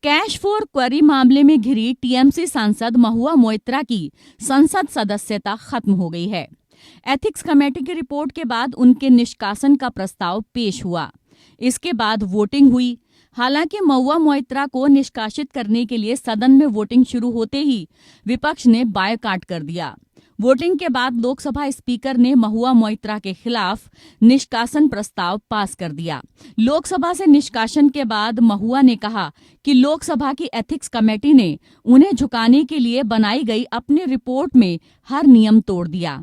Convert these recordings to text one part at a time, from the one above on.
Cash for query मामले में घिरी टीएमसी सांसद महुआ मोइत्रा की संसद सदस्यता खत्म हो गई है। एथिक्स कमेटी की रिपोर्ट के बाद उनके निष्कासन का प्रस्ताव पेश हुआ। इसके बाद वोटिंग हुई। हालांकि महुआ मोइत्रा को निष्कासित करने के लिए सदन में वोटिंग शुरू होते ही विपक्ष ने बायकॉट कर दिया। वोटिंग के बाद लोकसभा स्पीकर ने महुआ मोइत्रा के खिलाफ निष्कासन प्रस्ताव पास कर दिया। लोकसभा से निष्कासन के बाद महुआ ने कहा कि लोकसभा की एथिक्स कमेटी ने उन्हें झुकाने के लिए बनाई गई अपनी रिपोर्ट में हर नियम तोड़ दिया।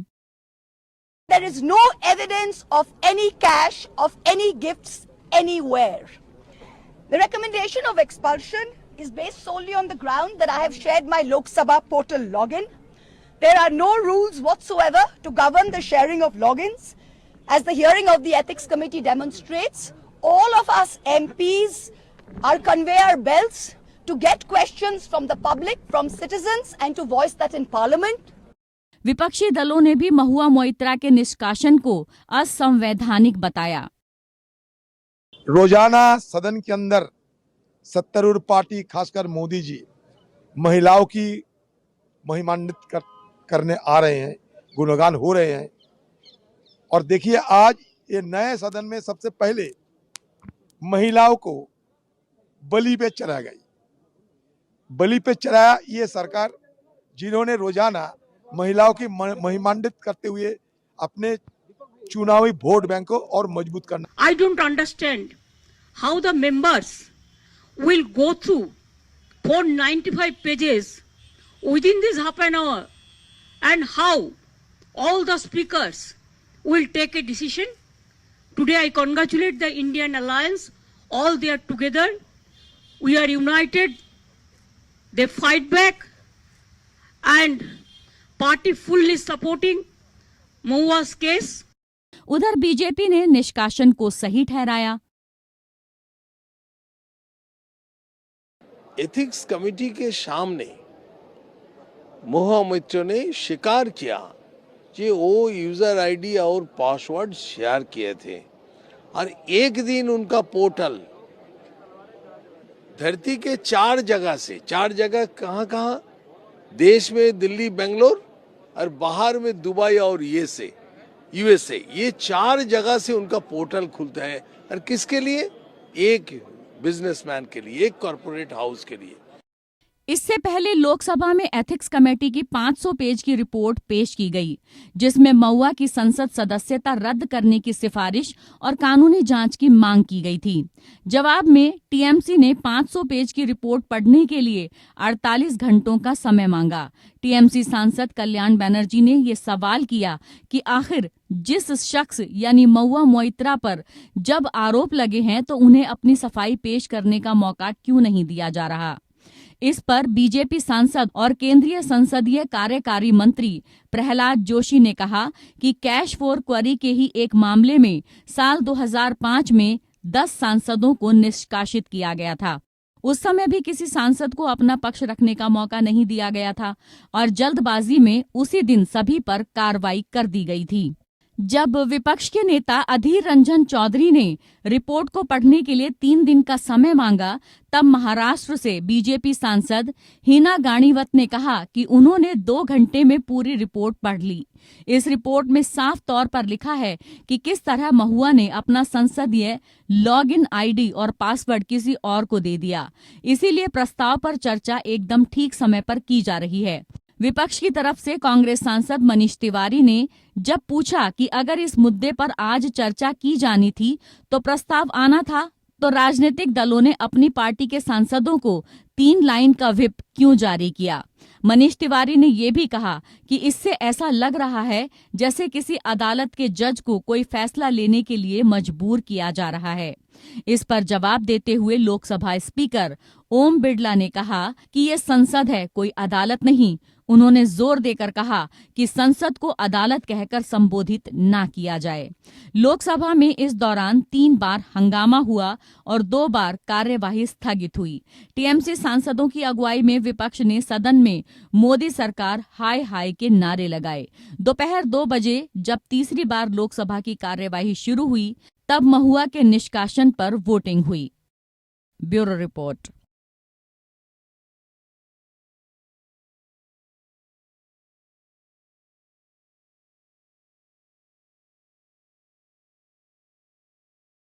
There is no evidence of any cash, of any gifts anywhere. The recommendation of expulsion is based solely on the ground that I have shared my Lok Sabha portal login. There are no rules whatsoever to govern the sharing of logins. As the hearing of the Ethics Committee demonstrates, all of us MPs are conveyor belts to get questions from the public, from citizens, and to voice that in Parliament. विपक्षी दलों ने भी महुआ मोइत्रा के निष्कासन को असंवैधानिक बताया। रोजाना सदन के अंदर सत्तारूढ़ पार्टी खासकर मोदी जी महिलाओं की महिमान्वित करने आ रहे हैं, गुणगान हो रहे हैं। और देखिए आज ये नए सदन में सबसे पहले महिलाओं को बलि पे चढ़ाया गई। बलि पे चढ़ाया ये सरकार, जिन्होंने रोजाना महिलाओं की महिमान्वित करते हुए अपने चुनावी वोट बैंक को और मजबूत करना। I don't understand how the members will go through 495 pages within this half an hour and how all the speakers will take a decision. Today I congratulate the Indian Alliance. All they are together. We are united. They fight back and party fully supporting Mahua's case. उधर BJP ने निष्कासन को सही ठहराया। Ethics committee के सामने महुआ मोइत्रा ने स्वीकार किया कि वो यूजर आईडी और पासवर्ड शेयर किए थे और एक दिन उनका पोर्टल धरती के 4 जगह कहाँ देश में दिल्ली, बेंगलोर और बाहर में दुबई और यूएसए, ये 4 जगह से उनका पोर्टल खुलता है। और किसके लिए? एक बिजनेसमैन के लिए, एक कॉर्पोरेट हाउस के लिए। इससे पहले लोकसभा में एथिक्स कमेटी की 500 पेज की रिपोर्ट पेश की गई, जिसमें महुआ की संसद सदस्यता रद्द करने की सिफारिश और कानूनी जांच की मांग की गई थी। जवाब में टीएमसी ने 500 पेज की रिपोर्ट पढ़ने के लिए 48 घंटों का समय मांगा। टीएमसी सांसद कल्याण बनर्जी ने ये सवाल किया कि आखिर जिस शख्स यानी महुआ मोइत्रा पर जब आरोप लगे हैं तो उन्हें अपनी सफाई पेश करने का मौका क्यों नहीं दिया जा रहा। इस पर बीजेपी सांसद और केंद्रीय संसदीय कार्यकारी मंत्री प्रहलाद जोशी ने कहा कि कैश फॉर क्वेरी के ही एक मामले में साल 2005 में 10 सांसदों को निष्कासित किया गया था। उस समय भी किसी सांसद को अपना पक्ष रखने का मौका नहीं दिया गया था और जल्दबाजी में उसी दिन सभी पर कार्रवाई कर दी गई थी। जब विपक्ष के नेता अधीर रंजन चौधरी ने रिपोर्ट को पढ़ने के लिए 3 दिन का समय मांगा, तब महाराष्ट्र से बीजेपी सांसद हिना गाणीवत ने कहा कि उन्होंने 2 घंटे में पूरी रिपोर्ट पढ़ ली। इस रिपोर्ट में साफ तौर पर लिखा है कि किस तरह महुआ ने अपना संसदीय लॉगिन आईडी और पासवर्ड किसी और को दे दिया। इसीलिए प्रस्ताव पर चर्चा एकदम ठीक समय पर की जा रही है। विपक्ष की तरफ से कांग्रेस सांसद मनीष तिवारी ने जब पूछा कि अगर इस मुद्दे पर आज चर्चा की जानी थी तो प्रस्ताव आना था, तो राजनीतिक दलों ने अपनी पार्टी के सांसदों को 3 लाइन का व्हिप क्यों जारी किया। मनीष तिवारी ने ये भी कहा कि इससे ऐसा लग रहा है जैसे किसी अदालत के जज को कोई फैसला लेने के लिए मजबूर किया जा रहा है। इस पर जवाब देते हुए लोकसभा स्पीकर ओम बिरला ने कहा कि ये संसद है, कोई अदालत नहीं। उन्होंने जोर देकर कहा कि संसद को अदालत कहकर संबोधित ना किया जाए। लोकसभा में इस दौरान 3 बार हंगामा हुआ और 2 बार कार्यवाही स्थगित हुई। टीएमसी सांसदों की अगुवाई में विपक्ष ने सदन में मोदी सरकार हाय हाय के नारे लगाए। दोपहर 2 बजे जब तीसरी बार लोकसभा की कार्यवाही शुरू हुई, तब महुआ के निष्कासन पर वोटिंग हुई। Bureau report.